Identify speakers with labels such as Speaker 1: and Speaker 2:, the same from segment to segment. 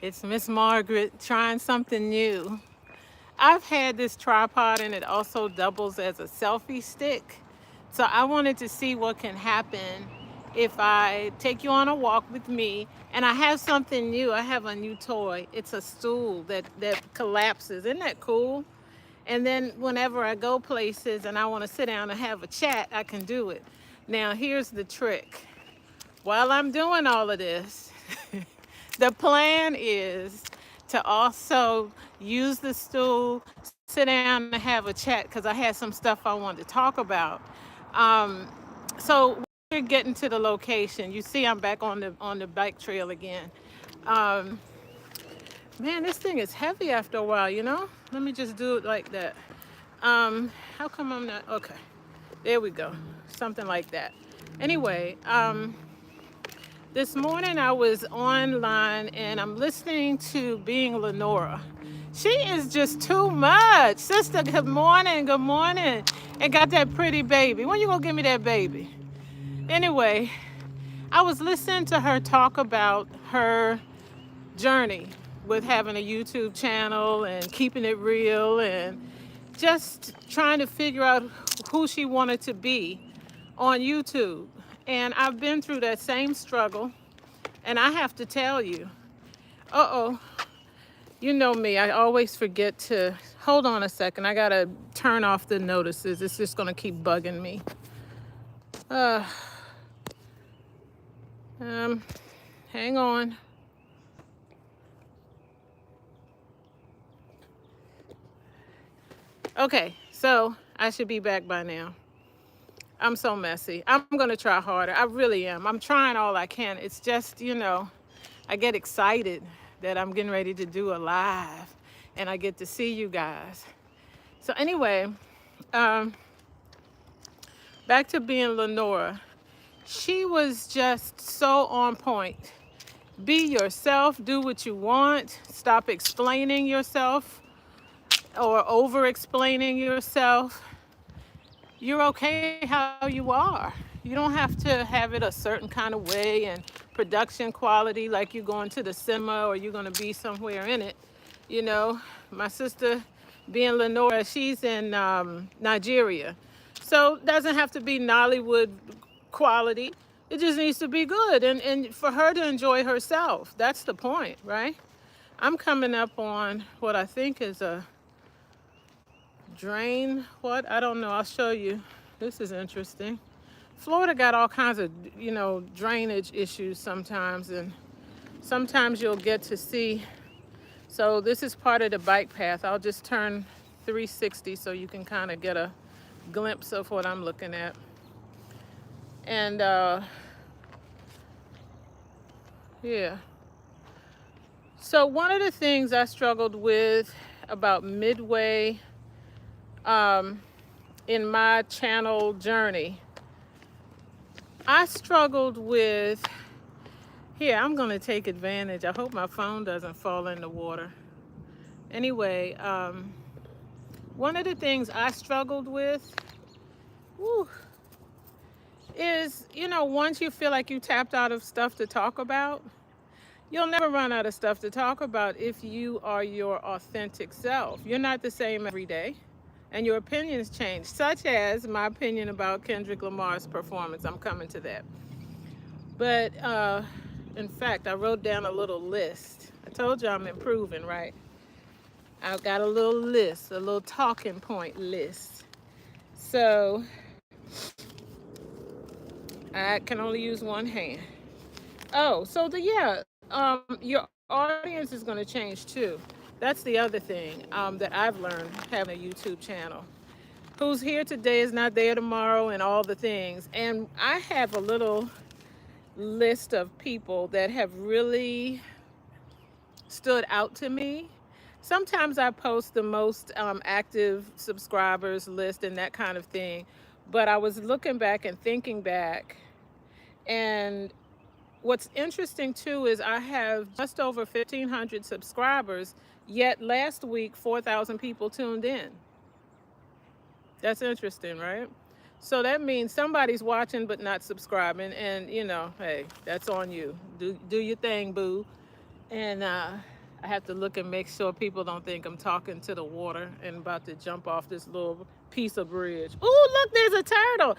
Speaker 1: It's Miss Margaret trying something new. I've had this tripod and it also doubles as a selfie stick. So I wanted to see what can happen if I take you on a walk with me and I have something new. I have a new toy. It's a stool that collapses. Isn't that cool? And then whenever I go places and I want to sit down and have a chat, I can do it. Now, here's the trick. While I'm doing all of this, the plan is to also use the stool, sit down and have a chat because I had some stuff I wanted to talk about. Um, so we're getting to the location. You see, I'm back on the bike trail again. Um, Man, this thing is heavy after a while, you know? Let me just do it like that. How come I'm not? Okay, there we go. Something like that. Anyway, this morning I was online and I'm listening to Being Lenora. She is just too much. Sister, good morning, good morning. And got that pretty baby. When you gonna give me that baby? Anyway, I was listening to her talk about her journey with having a YouTube channel and keeping it real and just trying to figure out who she wanted to be on YouTube. And I've been through that same struggle. And I have to tell you, uh-oh, you know me, I always forget to, hold on a second. I gotta turn off the notices. It's just gonna keep bugging me. Uh, um, Hang on. Okay, so I should be back by now. I'm so messy. I'm gonna try harder. I really am. I'm trying all I can. It's just, I get excited that I'm getting ready to do a live and I get to see you guys. So anyway, um, back to Being Lenora. She was just so on point. Be yourself, do what you want, stop explaining yourself or over explaining yourself. You're okay how you are. You don't have to have it a certain kind of way and production quality like you're going to the cinema or you're going to be somewhere in it. You know, my sister, being Lenora, she's in Nigeria. So it doesn't have to be Nollywood quality. It just needs to be good and for her to enjoy herself. That's the point, right? I'm coming up on what I think is a drain. What? I don't know. I'll show you. This is interesting. Florida got all kinds of, drainage issues sometimes, and sometimes you'll get to see. So this is part of the bike path. I'll just turn 360 so you can kind of get a glimpse of what I'm looking at. And yeah. So one of the things I struggled with about midway in my channel journey, I struggled with, here, I'm going to take advantage. I hope my phone doesn't fall in the water. Anyway, one of the things I struggled with whew, is, once you feel like you tapped out of stuff to talk about, you'll never run out of stuff to talk about if you are your authentic self. You're not the same every day, and your opinions change, such as my opinion about Kendrick Lamar's performance. I'm coming to that. But in fact, I wrote down a little list. I told you I'm improving, right? I've got a little list, a little talking point list. So I can only use one hand. Oh, so your audience is going to change too. That's the other thing that I've learned having a YouTube channel. Who's here today is not there tomorrow, and all the things. And I have a little list of people that have really stood out to me. Sometimes I post the most active subscribers list and that kind of thing. But I was looking back and thinking back, and what's interesting too is I have just over 1,500 subscribers, yet last week 4,000 people tuned in. That's interesting, right? So that means somebody's watching but not subscribing, and hey, that's on you. Do your thing, boo. And I have to look and make sure people don't think I'm talking to the water and about to jump off this little piece of bridge. Oh, look, there's a turtle.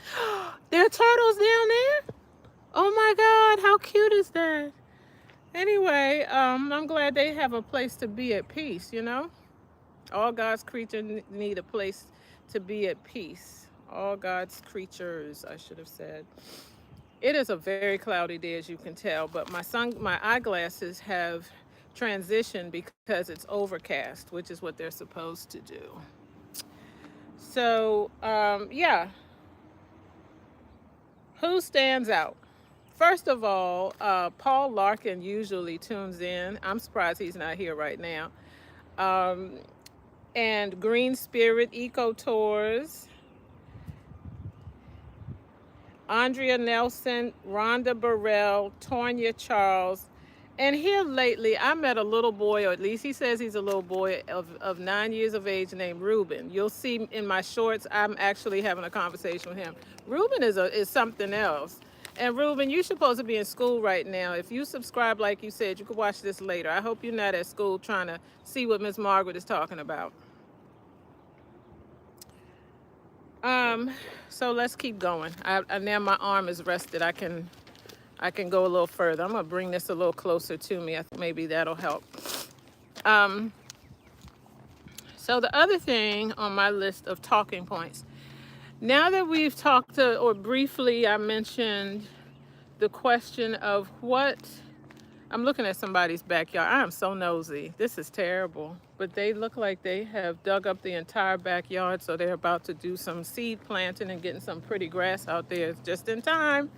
Speaker 1: There are turtles down there. Oh my God, how cute is that? Anyway, I'm glad they have a place to be at peace, you know? All God's creatures need a place to be at peace. All God's creatures, I should have said. It is a very cloudy day, as you can tell, but my eyeglasses have transitioned because it's overcast, which is what they're supposed to do. So, yeah, who stands out? First of all, Paul Larkin usually tunes in. I'm surprised he's not here right now. Um, and Green Spirit Eco Tours, Andrea Nelson, Rhonda Burrell, Tonya Charles. And here lately, I met a little boy, or at least he says he's a little boy of 9 years of age named Ruben. You'll see in my shorts, I'm actually having a conversation with him. Ruben is something else. And Ruben, you're supposed to be in school right now. If you subscribe, like you said, you could watch this later. I hope you're not at school trying to see what Miss Margaret is talking about. So let's keep going. Now my arm is rested. I can go a little further. I'm gonna bring this a little closer to me. I think maybe that'll help. So the other thing on my list of talking points, now that we've talked or briefly I mentioned the question of what, I'm looking at somebody's backyard. I am so nosy. This is terrible. But they look like they have dug up the entire backyard, so they're about to do some seed planting and getting some pretty grass out there just in time.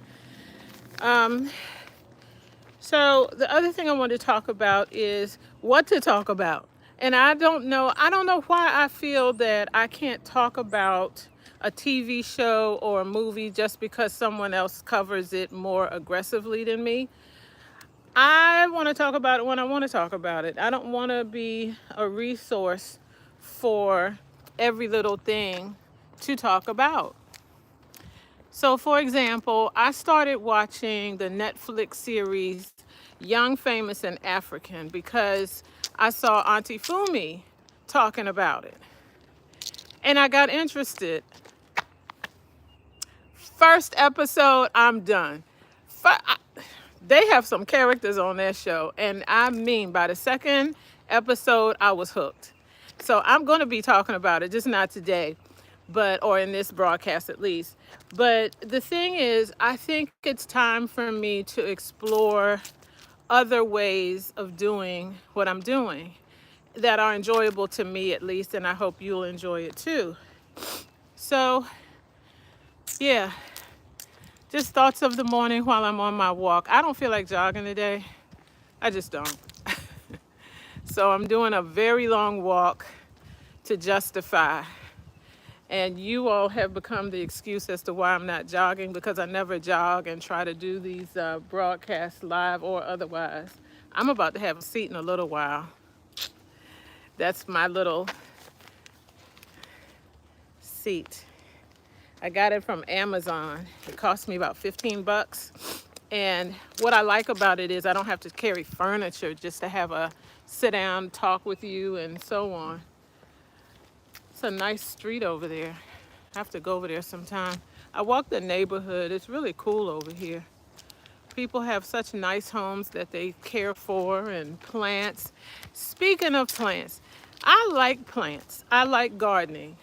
Speaker 1: So the other thing I want to talk about is what to talk about. And I don't know why I feel that I can't talk about a TV show or a movie just because someone else covers it more aggressively than me. I want to talk about it when I want to talk about it. I don't want to be a resource for every little thing to talk about. So, for example, I started watching the Netflix series Young, Famous, and African because I saw Auntie Fumi talking about it. And I got interested. First episode, I'm done. They have some characters on that show, and I mean, by the second episode, I was hooked. So I'm going to be talking about it, just not today, or in this broadcast at least. But the thing is, I think it's time for me to explore other ways of doing what I'm doing that are enjoyable to me at least, and I hope you'll enjoy it too. So, yeah. Just thoughts of the morning while I'm on my walk. I don't feel like jogging today. I just don't. So I'm doing a very long walk to justify. And you all have become the excuse as to why I'm not jogging, because I never jog and try to do these broadcasts live or otherwise. I'm about to have a seat in a little while. That's my little seat. I got it from Amazon. It cost me about 15 bucks. And what I like about it is I don't have to carry furniture just to have a sit down, talk with you, and so on. It's a nice street over there. I have to go over there sometime. I walk the neighborhood. It's really cool over here. People have such nice homes that they care for, and plants. Speaking of plants, I like plants. I like gardening.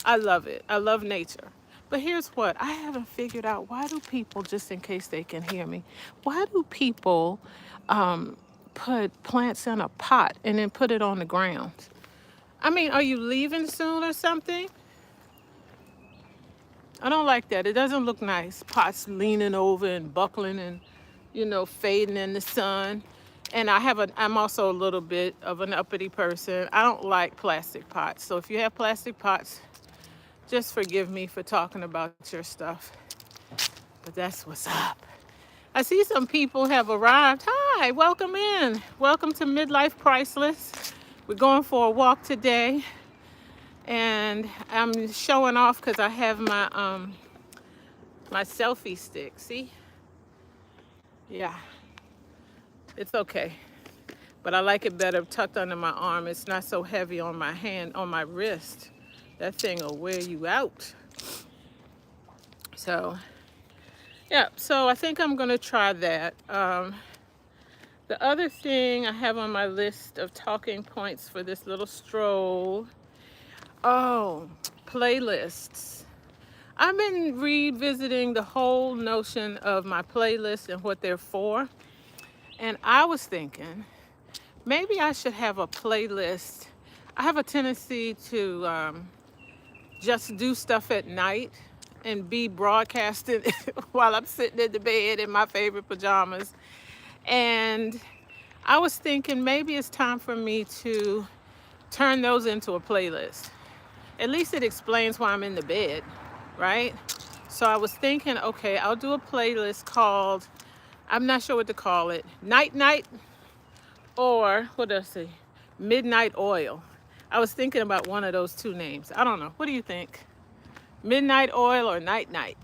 Speaker 1: I love it. I love nature. But here's what, I haven't figured out, why do people, just in case they can hear me, why do people put plants in a pot and then put it on the ground? I mean, are you leaving soon or something? I don't like that. It doesn't look nice. Pots leaning over and buckling and, fading in the sun. And I'm also a little bit of an uppity person. I don't like plastic pots. So if you have plastic pots, just forgive me for talking about your stuff. But that's what's up. I see some people have arrived. Hi, welcome in. Welcome to Midlife Priceless. We're going for a walk today. And I'm showing off because I have my my selfie stick. See? Yeah. It's okay. but I like it better tucked under my arm. It's not so heavy on my hand, on my wrist. That thing will wear you out. So, yeah, so I think I'm gonna try that. The other thing I have on my list of talking points for this little stroll, oh, playlists. I've been revisiting the whole notion of my playlist and what they're for. And I was thinking, maybe I should have a playlist. I have a tendency to just do stuff at night and be broadcasted while I'm sitting in the bed in my favorite pajamas. And I was thinking maybe it's time for me to turn those into a playlist. At least it explains why I'm in the bed, right? So I was thinking, okay, I'll do a playlist called, I'm not sure what to call it, Night Night, or what did I say? Midnight Oil. I was thinking about one of those two names. I don't know. What do you think? Midnight Oil or Night Night?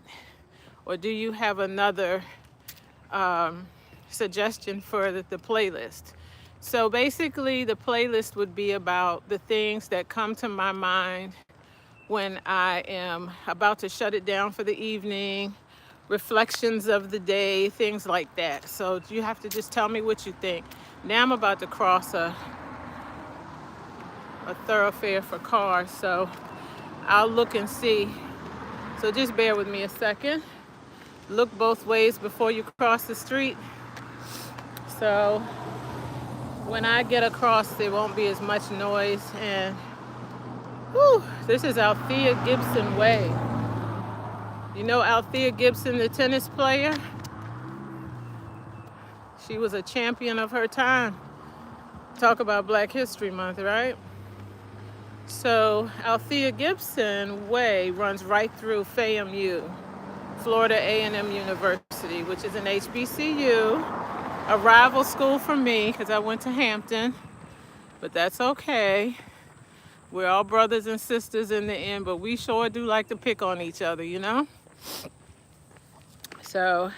Speaker 1: Or do you have another suggestion for the playlist? So basically, the playlist would be about the things that come to my mind when I am about to shut it down for the evening, reflections of the day, things like that. So you have to just tell me what you think. Now I'm about to cross a thoroughfare for cars, so I'll look and see. So just bear with me a second. Look both ways before you cross the street. So when I get across, there won't be as much noise. And whew, this is Althea Gibson Way. You know Althea Gibson, the tennis player? She was a champion of her time. Talk about Black History Month, right? So Althea Gibson Way runs right through FAMU, Florida A&M University, which is an HBCU, a rival school for me because I went to Hampton, but that's okay. We're all brothers and sisters in the end, but we sure do like to pick on each other, you know? So,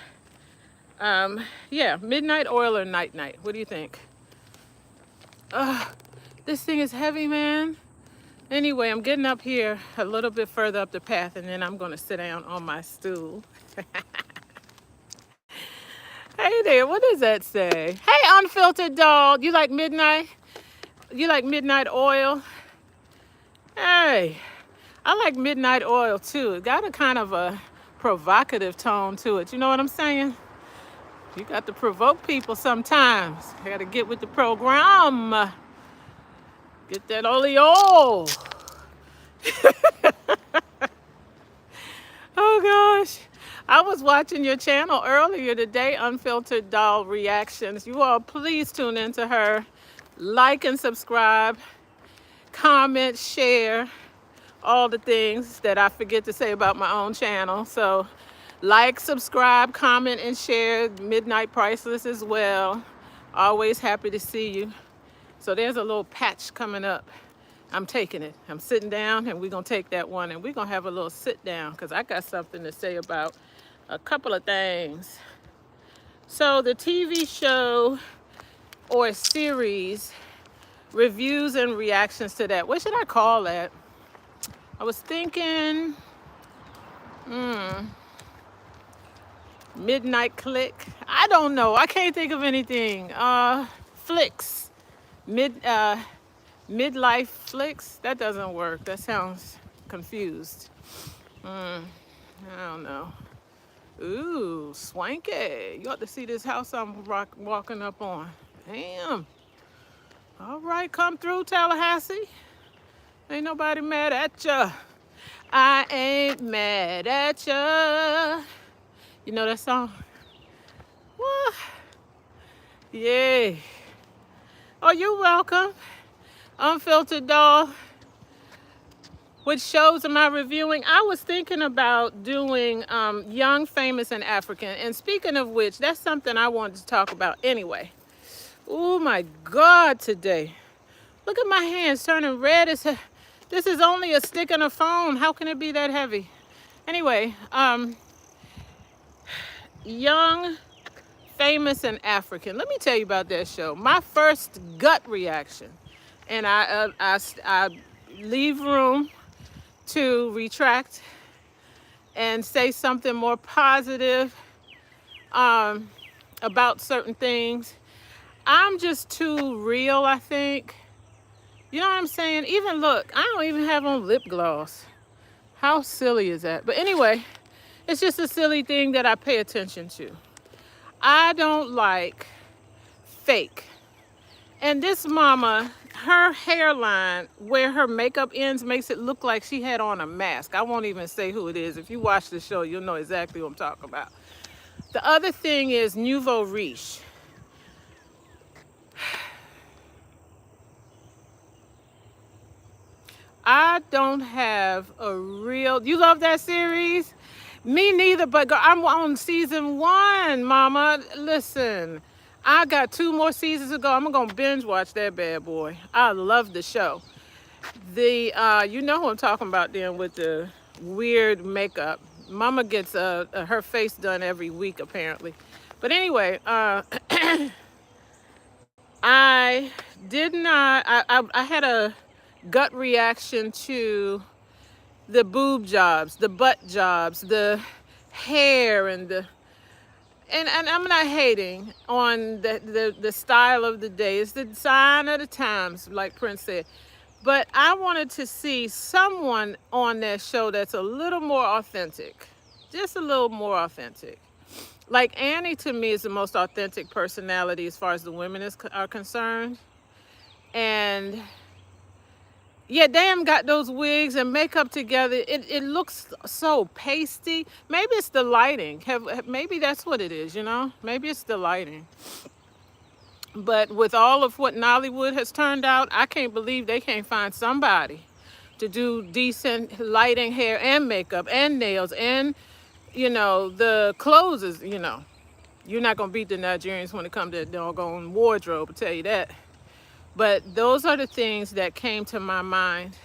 Speaker 1: yeah, Midnight Oil or Night Night? What do you think? This thing is heavy, man. Anyway, I'm getting up here a little bit further up the path, and then I'm going to sit down on my stool. Hey there, what does that say? Hey, unfiltered doll, you like midnight? You like midnight oil? Hey, I like midnight oil too. It got a kind of a provocative tone to it. You know what I'm saying? You got to provoke people sometimes. I got to get with the program. Get that oleo. Oh gosh. I was watching your channel earlier today, Unfiltered Doll Reactions. You all please tune into her. Like and subscribe. Comment, share. All the things that I forget to say about my own channel. So like, subscribe, comment, and share. Midnight Priceless as well. Always happy to see you. So there's a little patch coming up. I'm taking it. I'm sitting down and we're going to take that one and we're going to have a little sit down because I got something to say about a couple of things. So the TV show or series, reviews and reactions to that. What should I call that? I was thinking, Midnight Click. I don't know. I can't think of anything. Flicks. Midlife flicks? That doesn't work. That sounds confused. I don't know. Ooh, swanky. You ought to see this house I'm walking up on. Damn. All right, come through, Tallahassee. Ain't nobody mad at ya. I ain't mad at ya. You know that song? What? Yay. Oh, you're welcome. Unfiltered Doll. Which shows am I reviewing? I was thinking about doing Young, Famous, and African. And speaking of which, that's something I wanted to talk about anyway. Oh my God, today. Look at my hands turning red as hell. This is only a stick and a phone. How can it be that heavy? Anyway, Young, Famous and African. Let me tell you about that show. My first gut reaction, and I leave room to retract and say something more positive um, about certain things. I'm just too real, I think. You know what I'm saying? Even look, I don't even have on lip gloss. How silly is that? But anyway, it's just a silly thing that I pay attention to. I don't like fake. And this mama, her hairline, where her makeup ends, makes it look like she had on a mask. I won't even say who it is. If you watch the show, you'll know exactly what I'm talking about. The other thing is nouveau riche. I don't have a real. You love that series? Me neither, but girl, I'm on season 1, mama. Listen, I got 2 more seasons to go. I'm gonna binge watch that bad boy. I love the show. You know who I'm talking about then with the weird makeup. Mama gets her face done every week apparently. But anyway, I did not. I had a gut reaction to the boob jobs, the butt jobs, the hair, and I'm not hating on the style of the day. It's the sign of the times, like Prince said. But I wanted to see someone on that show that's a little more authentic, just a little more authentic. Like Annie to me is the most authentic personality as far as the women are concerned. And yeah, they haven't got those wigs and makeup together. It looks so pasty. Maybe it's the lighting. Maybe that's what it is, you know? Maybe it's the lighting. But with all of what Nollywood has turned out, I can't believe they can't find somebody to do decent lighting, hair, and makeup, and nails, and, the clothes is, you're not going to beat the Nigerians when it comes to doggone wardrobe, I'll tell you that. But those are the things that came to my mind.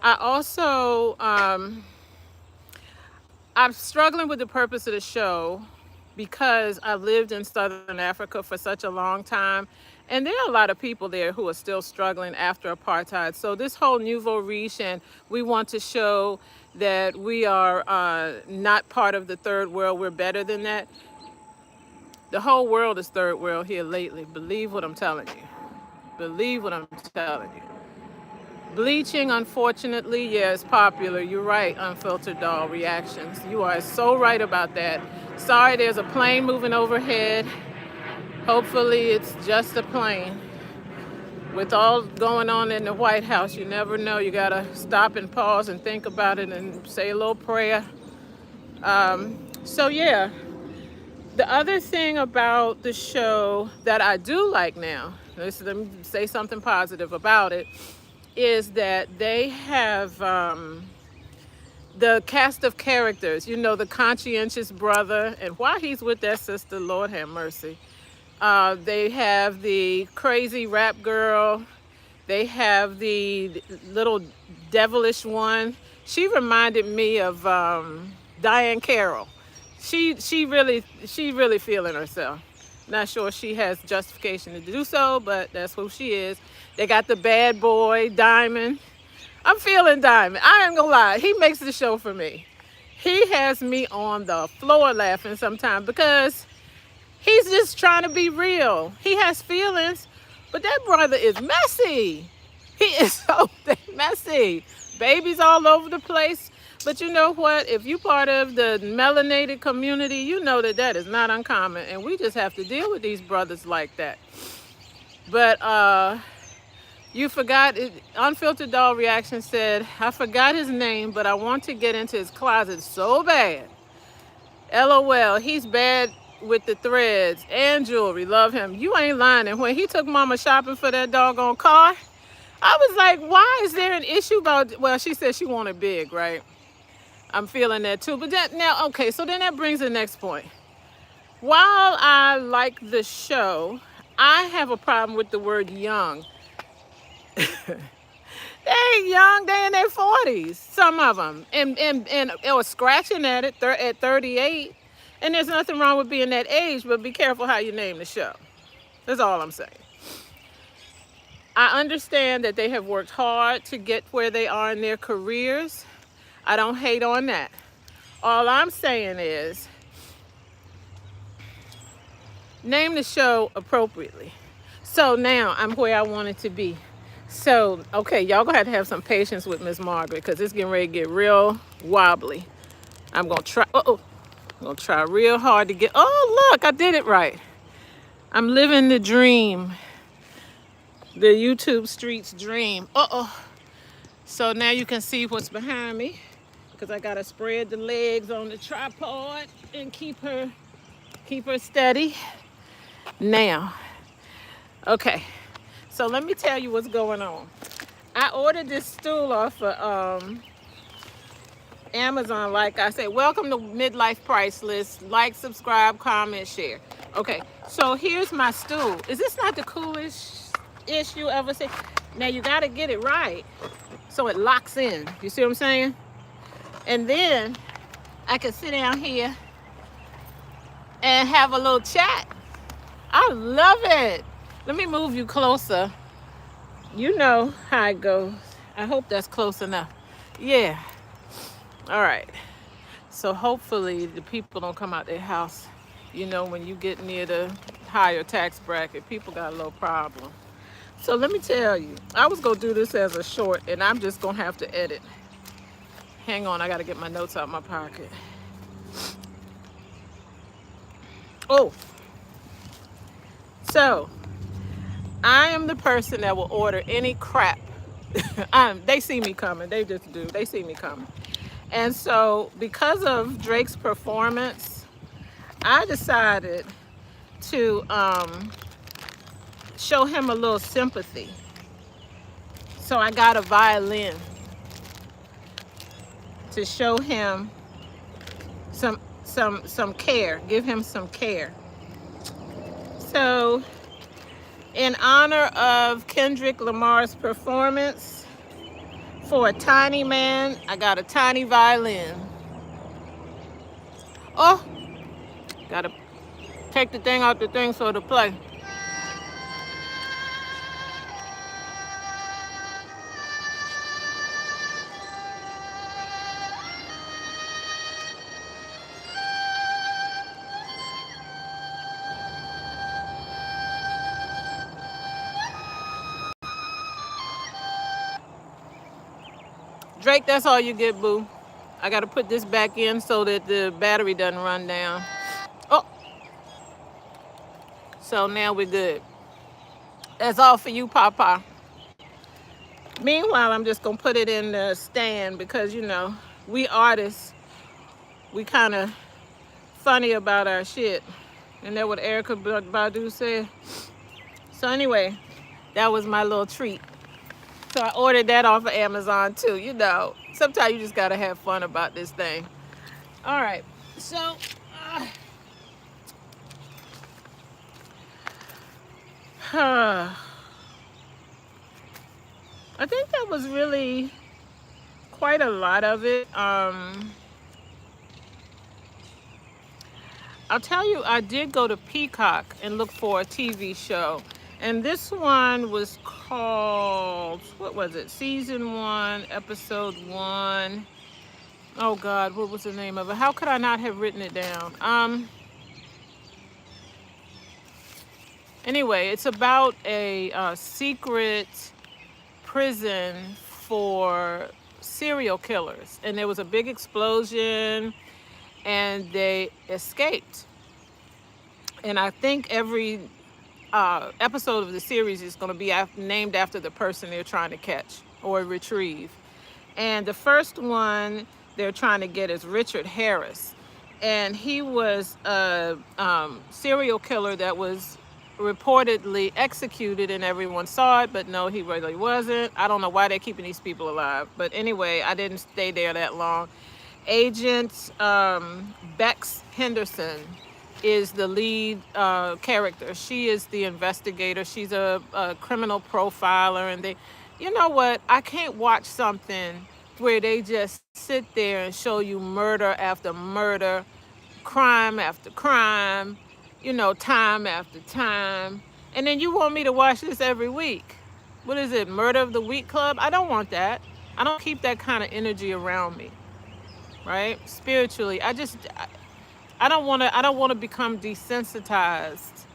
Speaker 1: I also, I'm struggling with the purpose of the show because I lived in Southern Africa for such a long time. And there are a lot of people there who are still struggling after apartheid. So this whole nouveau riche, and we want to show that we are not part of the third world. We're better than that. The whole world is third world here lately. Believe what I'm telling you. Believe what I'm telling you. Bleaching, unfortunately, yeah, is popular. You're right, Unfiltered Doll Reactions. You are so right about that. Sorry, there's a plane moving overhead. Hopefully it's just a plane. With all going on in the White House, you never know. You gotta stop and pause and think about it and say a little prayer. So yeah, the other thing about the show that I do like now, let me say something positive about it, is that they have the cast of characters, the conscientious brother, and why he's with that sister, Lord have mercy. They have the crazy rap girl. They have the little devilish one. She reminded me of Diane Carroll. She really feeling herself. Not sure she has justification to do so, but that's who she is. They got the bad boy, Diamond. I'm feeling Diamond. I ain't gonna lie. He makes the show for me. He has me on the floor laughing sometimes because he's just trying to be real. He has feelings, but that brother is messy. He is so messy. Babies all over the place. But you know what? If you're part of the melanated community, you know that is not uncommon. And we just have to deal with these brothers like that. But you forgot, Unfiltered Doll Reaction said, I forgot his name, but I want to get into his closet so bad. LOL, he's bad with the threads and jewelry. Love him. You ain't lying. And when he took mama shopping for that doggone car, I was like, why is there an issue about, well, she said she wanted big, right? I'm feeling that too. But okay, so then that brings the next point. While I like the show, I have a problem with the word young. They ain't young, they in their 40s, some of them. And or scratching at it at 38. And there's nothing wrong with being that age, but be careful how you name the show. That's all I'm saying. I understand that they have worked hard to get where they are in their careers. I don't hate on that. All I'm saying is name the show appropriately. So now I'm where I wanted to be. So, okay, y'all gonna have to have some patience with Miss Margaret because it's getting ready to get real wobbly. I'm gonna try, I'm gonna try real hard to get, oh, look, I did it right. I'm living the dream, the YouTube streets dream. So now you can see what's behind me because I gotta spread the legs on the tripod and keep her steady. Now, okay, so let me tell you what's going on. I ordered this stool off of Amazon. Like I said, welcome to Midlife Price List. Like, subscribe, comment, share. Okay, so here's my stool. Is this not the coolest ish you ever see? Now you gotta get it right so it locks in. You see what I'm saying? And then I can sit down here and have a little chat. I love it. Let me move you closer. You know how it goes. I hope that's close enough. Yeah. All right. So hopefully the people don't come out their house. You know, when you get near the higher tax bracket, people got a little problem. So let me tell you, I was gonna do this as a short and I'm just gonna have to edit. Hang on, I gotta get my notes out of my pocket. Oh, so I am the person that will order any crap. They see me coming. They just do. They see me coming. And so because of Drake's performance, I decided to show him a little sympathy. So I got a violin to show him some care, give him some care. So in honor of Kendrick Lamar's performance, for a tiny man, I got a tiny violin. Oh, gotta take the thing out the thing so to play. Drake, that's all you get, boo. I gotta put this back in so that the battery doesn't run down. Oh, so now we're good. That's all for you, Papa. Meanwhile, I'm just gonna put it in the stand because, you know, we artists, we kind of funny about our shit. Isn't that what Erykah Badu said? So anyway, that was my little treat. So I ordered that off of Amazon too. You know, sometimes you just gotta have fun about this thing. All right, so I think that was really quite a lot of it. I'll tell you, I did go to Peacock and look for a TV show. And this one was called, what was it? Season 1, episode 1. Oh God, what was the name of it? How could I not have written it down? Anyway, it's about a secret prison for serial killers. And there was a big explosion and they escaped. And I think every episode of the series is going to be named after the person they're trying to catch or retrieve. And the first one they're trying to get is Richard Harris. And he was a serial killer that was reportedly executed and everyone saw it, but no, he really wasn't. I don't know why they're keeping these people alive. But anyway, I didn't stay there that long. Agent Bex Henderson is the lead character. She is the investigator. She's a criminal profiler. And you know what? I can't watch something where they just sit there and show you murder after murder, crime after crime, time after time. And then you want me to watch this every week. What is it, Murder of the Week Club? I don't want that. I don't keep that kind of energy around me, right? Spiritually, I don't want to become desensitized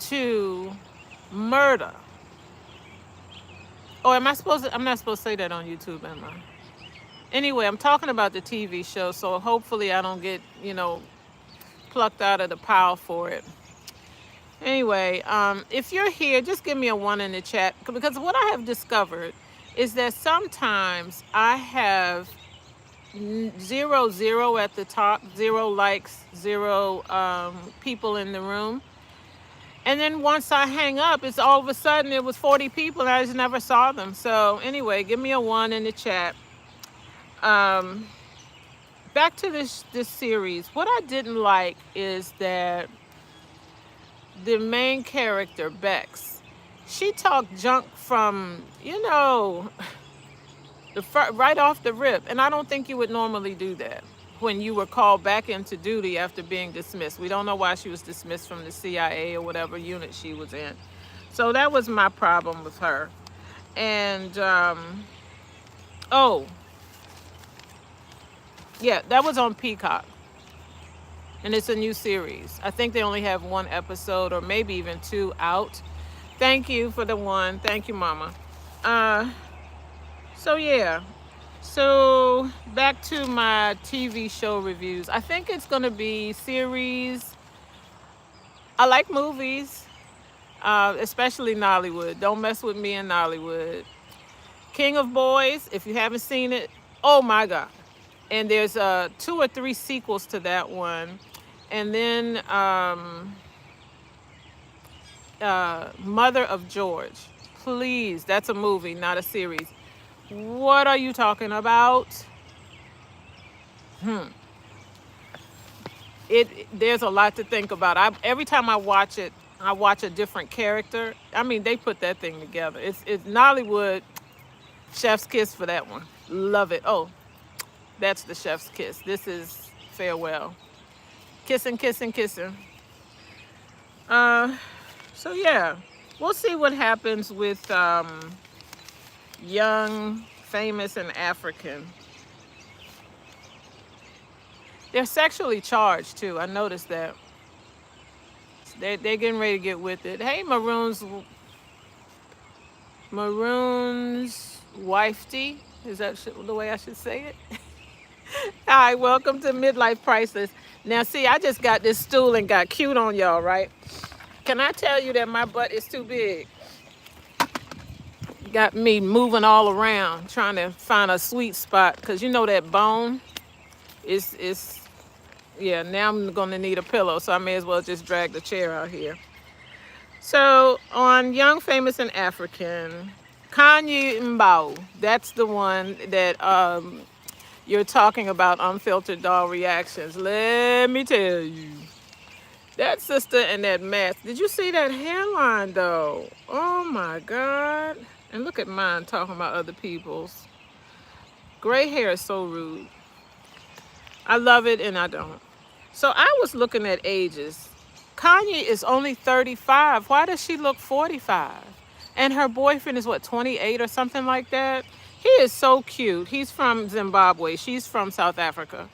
Speaker 1: to murder. Oh, am I supposed to? I'm not supposed to say that on YouTube, am I? Anyway, I'm talking about the TV show, so hopefully I don't get, plucked out of the pile for it. Anyway, if you're here, just give me a 1 in the chat, because what I have discovered is that sometimes I have 0 at the top, 0 likes, 0 people in the room. And then once I hang up, it's all of a sudden it was 40 people and I just never saw them. So anyway, give me a 1 in the chat. Back to this series. What I didn't like is that the main character, Bex, she talked junk from, right off the rip. And I don't think you would normally do that when you were called back into duty after being dismissed. We don't know why she was dismissed from the CIA or whatever unit she was in. So that was my problem with her. And, yeah, that was on Peacock. And it's a new series. I think they only have 1 episode or maybe even 2 out. Thank you for the 1. Thank you, Mama. So, yeah. So, back to my TV show reviews. I think it's going to be series. I like movies, especially Nollywood. Don't mess with me in Nollywood. King of Boys, if you haven't seen it, oh my God. And there's 2 or 3 sequels to that one. And then Mother of George. Please, that's a movie, not a series. What are you talking about? There's a lot to think about. Every time I watch it, I watch a different character. I mean, they put that thing together. It's Nollywood. Chef's kiss for that one. Love it. Oh, that's the chef's kiss. This is farewell. Kissing, kissing, kissing. So yeah, we'll see what happens with Young, Famous, and African. They're sexually charged too. I noticed that. They're getting ready to get with it. Hey, Maroon's wifey. Is that the way I should say it? Hi, welcome to Midlife Priceless. Now, see, I just got this stool and got cute on y'all, right? Can I tell you that my butt is too big? Got me moving all around, trying to find a sweet spot, because that bone is, yeah, now I'm going to need a pillow, so I may as well just drag the chair out here. So, on Young, Famous, and African, Kanye Mbao, that's the one that you're talking about, Unfiltered Doll Reactions. Let me tell you, that sister and that mask. Did you see that hairline, though? Oh, my God. And look at mine talking about other people's. Gray hair is so rude. I love it and I don't. So I was looking at ages. Kanye is only 35. Why does she look 45? And her boyfriend is, 28 or something like that? He is so cute. He's from Zimbabwe. She's from South Africa.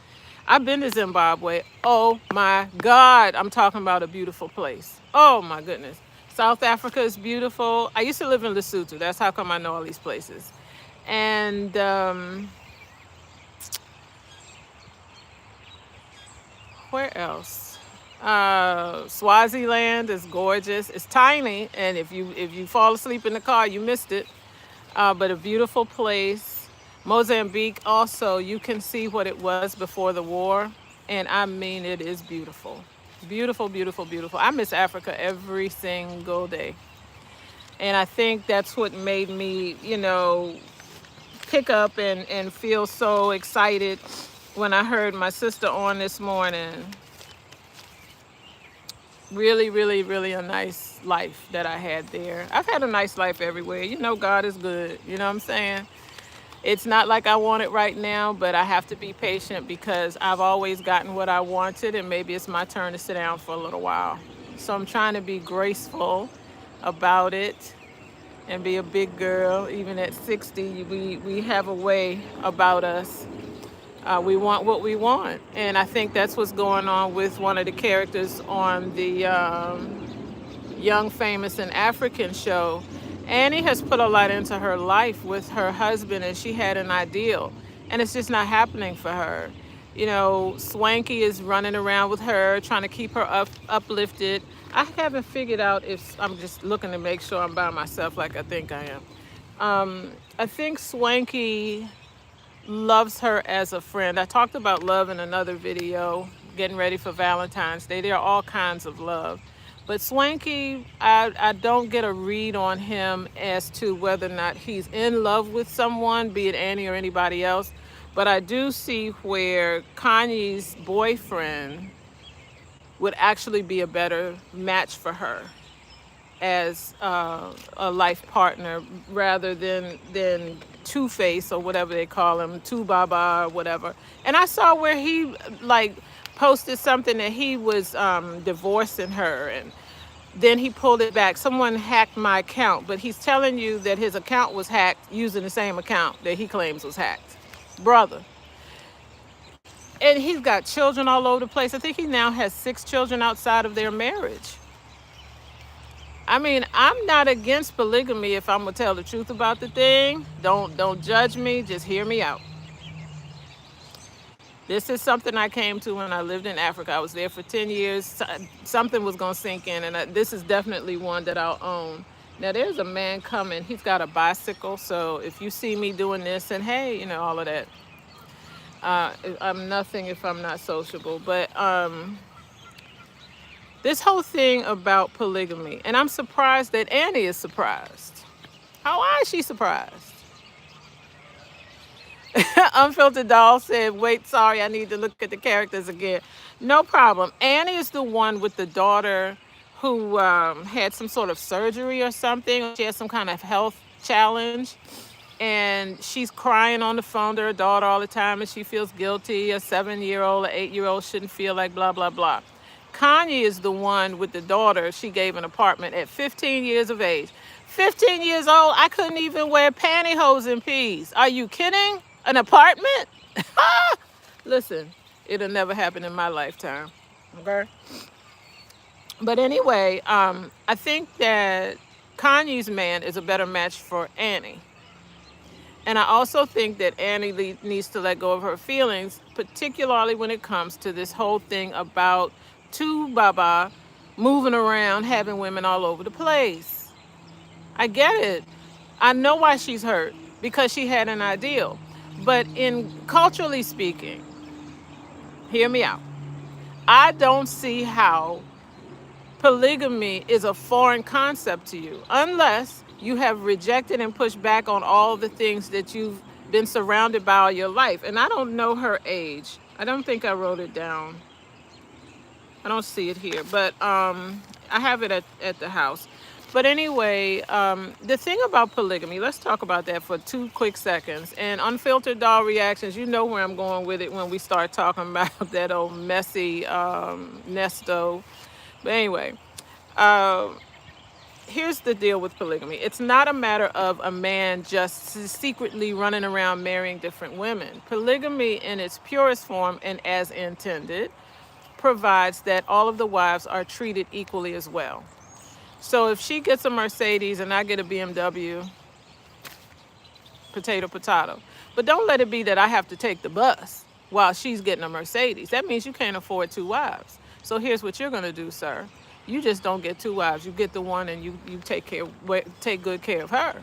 Speaker 1: I've been to Zimbabwe. Oh my God. I'm talking about a beautiful place. Oh my goodness. South Africa is beautiful. I used to live in Lesotho. That's how come I know all these places. And where else? Swaziland is gorgeous. It's tiny, and if you fall asleep in the car, you missed it. But a beautiful place. Mozambique also, you can see what it was before the war, and I mean, it is beautiful. Beautiful, beautiful, beautiful. I miss Africa every single day. And I think that's what made me, pick up and feel so excited when I heard my sister on this morning. Really, really, really a nice life that I had there. I've had a nice life everywhere. God is good. You know what I'm saying? It's not like I want it right now, but I have to be patient because I've always gotten what I wanted, and maybe it's my turn to sit down for a little while. So I'm trying to be graceful about it and be a big girl. Even at 60, we have a way about us. We want what we want. And I think that's what's going on with one of the characters on the Young, Famous, and African show. Annie has put a lot into her life with her husband, and she had an ideal, and it's just not happening for her. You know, Swanky is running around with her, trying to keep her uplifted. I haven't figured out if I'm just looking to make sure I'm by myself like I think I am. I think Swanky loves her as a friend. I talked about love in another video, getting ready for Valentine's Day. There are all kinds of love. But Swanky, I don't get a read on him as to whether or not he's in love with someone, be it Annie or anybody else. But I do see where Kanye's boyfriend would actually be a better match for her as a life partner rather than Two-Face or whatever they call him, Two Baba or whatever. And I saw where he like posted something that he was divorcing her, and then he pulled it back. Someone hacked my account, but he's telling you that his account was hacked using the same account that he claims was hacked. Brother. And he's got children all over the place. I think he now has 6 children outside of their marriage. I mean, I'm not against polygamy if I'm gonna tell the truth about the thing. Don't judge me, just hear me out. This is something I came to when I lived in Africa. I was there for 10 years. Something was gonna sink in, and this is definitely one that I'll own. Now there's a man coming. He's got a bicycle, so if you see me doing this, and hey, you know, all of that. I'm nothing if I'm not sociable, but this whole thing about polygamy, and I'm surprised that Annie is surprised. Why is she surprised? Unfiltered Doll said, wait, sorry, I need to look at the characters again. No problem. Annie is the one with the daughter who had some sort of surgery or something. She has some kind of health challenge. And she's crying on the phone to her daughter all the time, and she feels guilty. A 7-year-old, an 8-year-old shouldn't feel like blah, blah, blah. Kanye is the one with the daughter. She gave an apartment at 15 years of age. 15 years old, I couldn't even wear pantyhose in peace. Are you kidding? An apartment? Listen, it'll never happen in my lifetime. Okay? But anyway, I think that Kanye's man is a better match for Annie. And I also think that Annie needs to let go of her feelings, particularly when it comes to this whole thing about Two Baba moving around, having women all over the place. I get it. I know why she's hurt, because she had an ideal. But culturally speaking, hear me out. I don't see how polygamy is a foreign concept to you, unless you have rejected and pushed back on all the things that you've been surrounded by all your life. And I don't know her age. I don't think I wrote it down. I don't see it here, but I have it at the house. But anyway, the thing about polygamy, let's talk about that for 2 quick seconds. And Unfiltered Doll Reactions, you know where I'm going with it when we start talking about that old messy nesto. But anyway, here's the deal with polygamy. It's not a matter of a man just secretly running around marrying different women. Polygamy in its purest form and as intended provides that all of the wives are treated equally as well. So if she gets a Mercedes and I get a BMW, potato, potato. But don't let it be that I have to take the bus while she's getting a Mercedes. That means you can't afford 2 wives. So here's what you're going to do, sir. You just don't get 2 wives. You get the one and you take good care of her.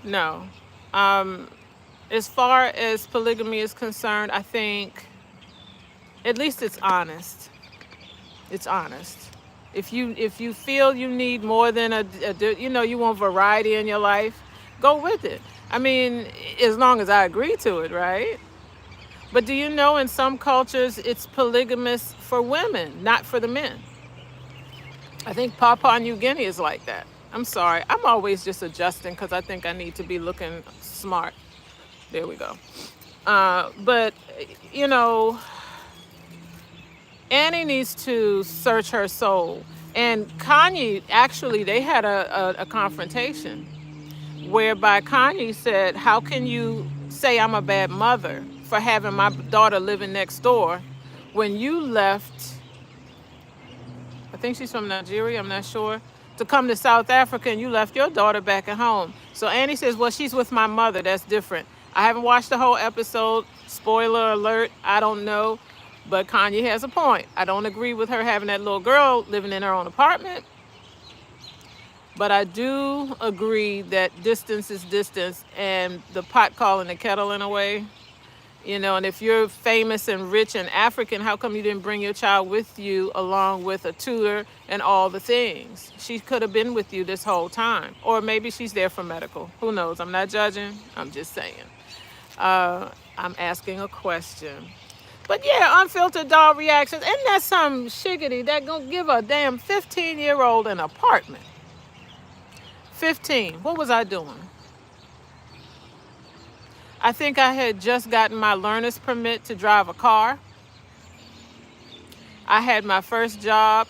Speaker 1: No. As far as polygamy is concerned, I think at least it's honest. It's honest. If you feel you need more than you want variety in your life, go with it. I mean, as long as I agree to it, right? But do you know in some cultures it's polygamous for women, not for the men? I think Papua New Guinea is like that. I'm sorry. I'm always just adjusting because I think I need to be looking smart. There we go. But, you know, Annie needs to search her soul. And Kanye, actually, they had a confrontation whereby Kanye said, how can you say I'm a bad mother for having my daughter living next door when you left, I think she's from Nigeria, I'm not sure, to come to South Africa and you left your daughter back at home. So Annie says, well, she's with my mother. That's different. I haven't watched the whole episode. Spoiler alert, I don't know. But Kanye has a point. I don't agree with her having that little girl living in her own apartment. But I do agree that distance is distance and the pot calling the kettle in a way. You know, and if you're famous and rich and African, how come you didn't bring your child with you along with a tutor and all the things? She could have been with you this whole time. Or maybe she's there for medical. Who knows? I'm not judging. I'm just saying. I'm asking a question. But yeah, unfiltered dog reactions. Isn't that some shiggity that gonna give a damn 15-year-old an apartment? 15. What was I doing? I think I had just gotten my learner's permit to drive a car. I had my first job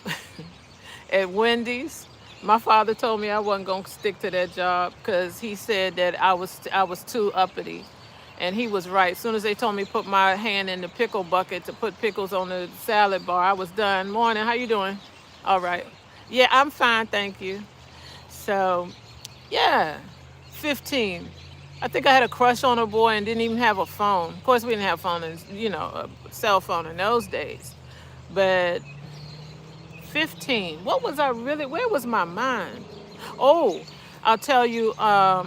Speaker 1: at Wendy's. My father told me I wasn't going to stick to that job because he said that I was too uppity. And he was right. As soon as they told me to put my hand in the pickle bucket to put pickles on the salad bar, I was done. Morning, how you doing? All right. Yeah, I'm fine, thank you. So, yeah, 15. I think I had a crush on a boy and didn't even have a phone. Of course, we didn't have phone, a cell phone in those days. But 15, what was I really, where was my mind? Oh, I'll tell you, I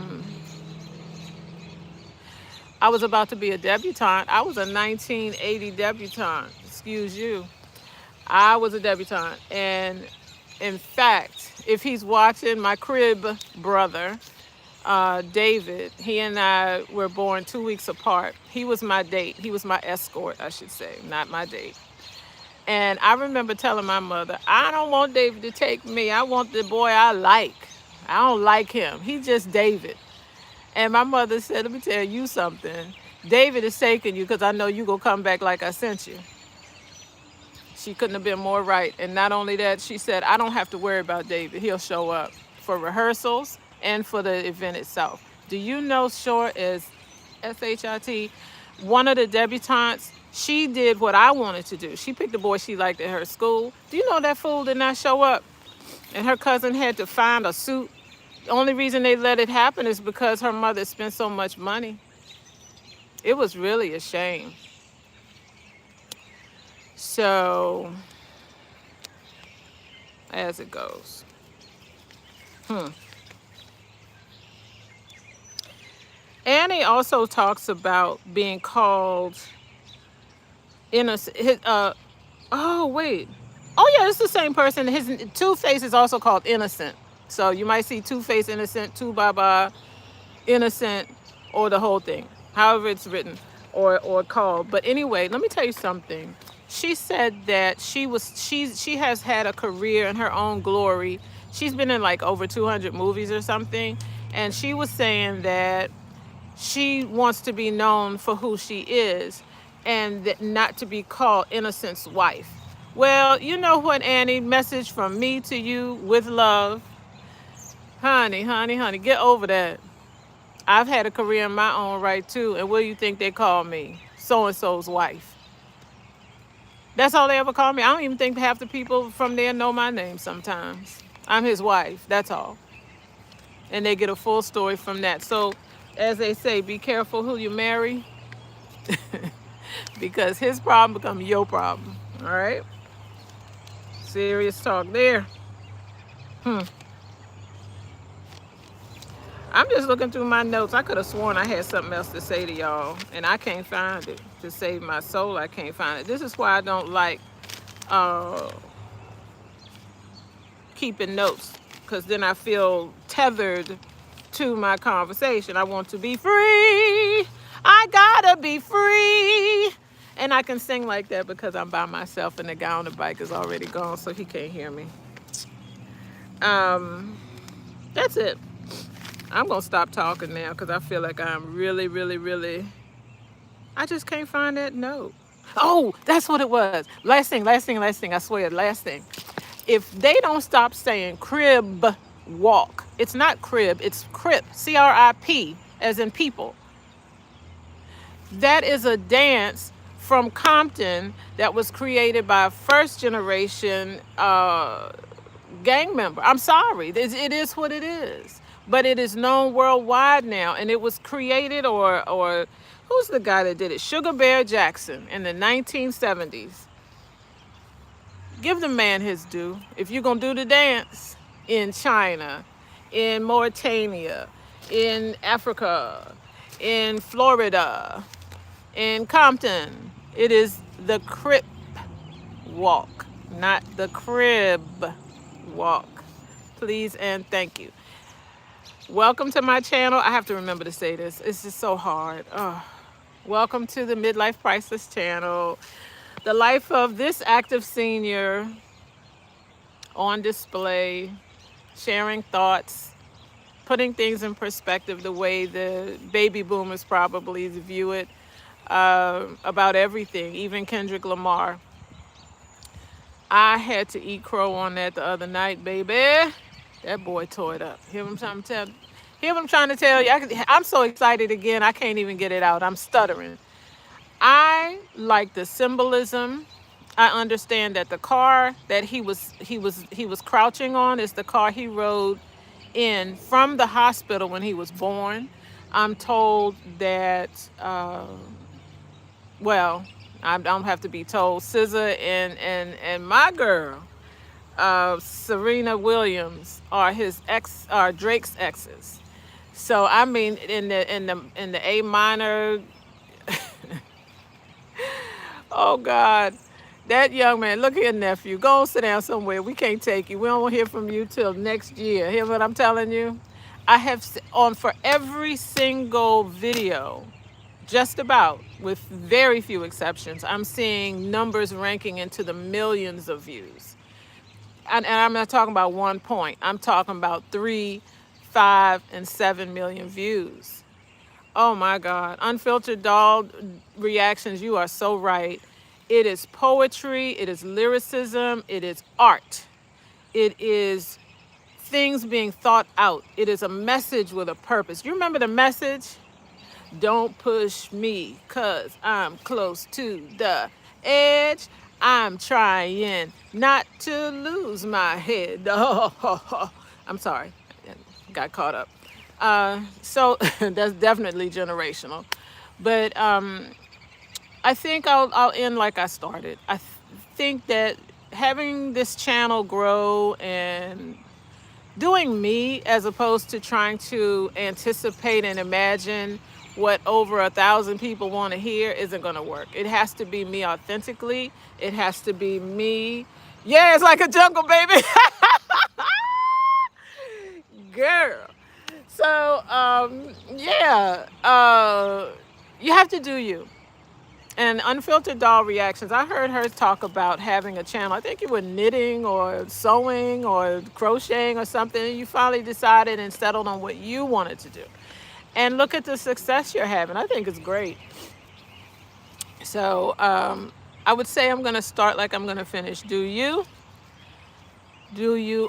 Speaker 1: was about to be a debutante. I was a 1980 debutante, excuse you. I was a debutante. And in fact, if he's watching, my crib brother, David, he and I were born 2 weeks apart. He was my date. He was my escort, I should say, not my date. And I remember telling my mother, I don't want David to take me. I want the boy I like. I don't like him. He's just David. And my mother said, let me tell you something. David is taking you because I know you going to come back like I sent you. She couldn't have been more right. And not only that, she said, I don't have to worry about David. He'll show up for rehearsals and for the event itself. Do you know Short is SHIT? One of the debutantes, she did what I wanted to do. She picked the boy she liked at her school. Do you know that fool did not show up? And her cousin had to find a suit. The only reason they let it happen is because her mother spent so much money. It was really a shame. So, as it goes. Annie also talks about being called innocent. Oh, wait. Oh, yeah, it's the same person. His Two-Face is also called Innocent. So you might see Two-Face Innocent, Two Baba Innocent, or the whole thing, however it's written or called. But anyway, let me tell you something. She said that she has had a career in her own glory. She's been in like over 200 movies or something. And she was saying that she wants to be known for who she is and that not to be called Innocent's wife. Well, you know what, Annie? Message from me to you with love. Honey, get over that. I've had a career in my own right too. And what do you think they call me? So-and-so's wife. That's all they ever call me. I don't even think half the people from there know my name sometimes. I'm his wife, that's all. And they get a full story from that. So, as they say, be careful who you marry. Because his problem becomes your problem. All right? Serious talk there. I'm just looking through my notes. I could have sworn I had something else to say to y'all, and I can't find it. To save my soul, I can't find it. This is why I don't like keeping notes, because then I feel tethered to my conversation. I want to be free. I gotta be free. And I can sing like that because I'm by myself and the guy on the bike is already gone, so he can't hear me. That's it. I'm going to stop talking now because I feel like I'm really, really, really. I just can't find that note. Oh, that's what it was. Last thing, last thing, last thing. I swear, last thing. If they don't stop saying crib walk, it's not crib, it's crip, CRIP, as in people. That is a dance from Compton that was created by a first generation gang member. I'm sorry, it is what it is. But it is known worldwide now, and it was created, or who's the guy that did it? Sugar Bear Jackson in the 1970s. Give the man his due. If you're gonna do the dance in China, in Mauritania, in Africa, in Florida, in Compton, it is the crip walk, not the crib walk. Please and thank you. Welcome to my channel. I have to remember to say this. It's just so hard. Welcome to the Midlife Crisis channel. The life of this active senior on display, sharing thoughts, putting things in perspective the way the baby boomers probably view it, about everything, even Kendrick Lamar. I had to eat crow on that the other night, baby. That boy tore it up. Hear what I'm trying to tell you? Hear what I'm trying to tell you? I'm so excited again, I can't even get it out. I'm stuttering. I like the symbolism. I understand that the car that he was crouching on is the car he rode in from the hospital when he was born. I'm told that, well, I don't have to be told. SZA and my girl, Serena Williams, are Drake's exes. So I mean, in the A minor. Oh God, that young man. Look here, nephew. Go sit down somewhere. We can't take you. We don't want to hear from you till next year. Hear what I'm telling you? I have on for every single video, just about, with very few exceptions, I'm seeing numbers ranking into the millions of views. And I'm not talking about 1 point. I'm talking about 3, 5, and 7 million views. Oh my God. Unfiltered doll reactions, you are so right. It is poetry, it is lyricism, it is art. It is things being thought out. It is a message with a purpose. You remember the message? Don't push me, cause I'm close to the edge. I'm trying not to lose my head. Oh, I'm sorry, got caught up. So that's definitely generational. But I think I'll end like I started. I think that having this channel grow and doing me as opposed to trying to anticipate and imagine what over 1,000 people want to hear isn't going to work. It has to be me authentically. It has to be me. Yeah, it's like a jungle, baby. Girl. So, yeah, you have to do you. And Unfiltered Doll Reactions, I heard her talk about having a channel. I think you were knitting or sewing or crocheting or something. And you finally decided and settled on what you wanted to do. And look at the success you're having. I think it's great. So I would say I'm going to start like I'm going to finish. Do you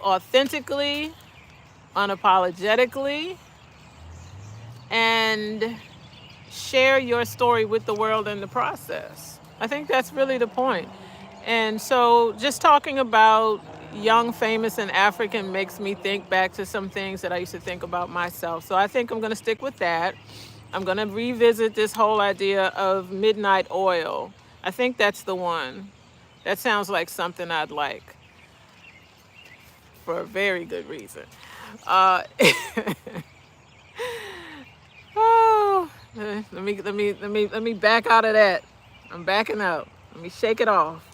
Speaker 1: authentically, unapologetically, and share your story with the world in the process. I think that's really the point. And so just talking about young, famous, and African makes me think back to some things that I used to think about myself. So I think I'm going to stick with that. I'm going to revisit this whole idea of midnight oil. I think that's the one. That sounds like something I'd like for a very good reason. Oh, let me back out of that. I'm backing out. Let me shake it off.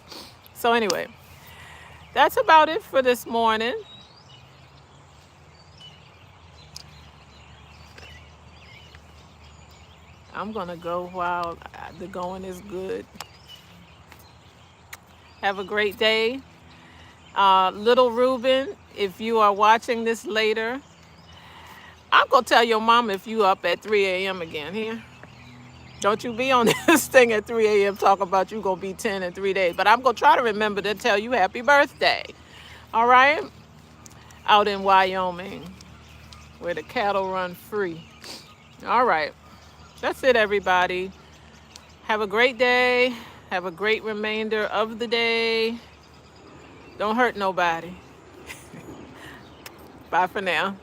Speaker 1: So anyway, that's about it for this morning. I'm gonna go while the going is good. Have a great day. Little Ruben, if you are watching this later, I'm gonna tell your mom if you up at 3 a.m. again here. Don't you be on this thing at 3 a.m. talk about you gonna be 10 in 3 days. But I'm gonna try to remember to tell you happy birthday. All right? Out in Wyoming, where the cattle run free. All right. That's it, everybody. Have a great day. Have a great remainder of the day. Don't hurt nobody. Bye for now.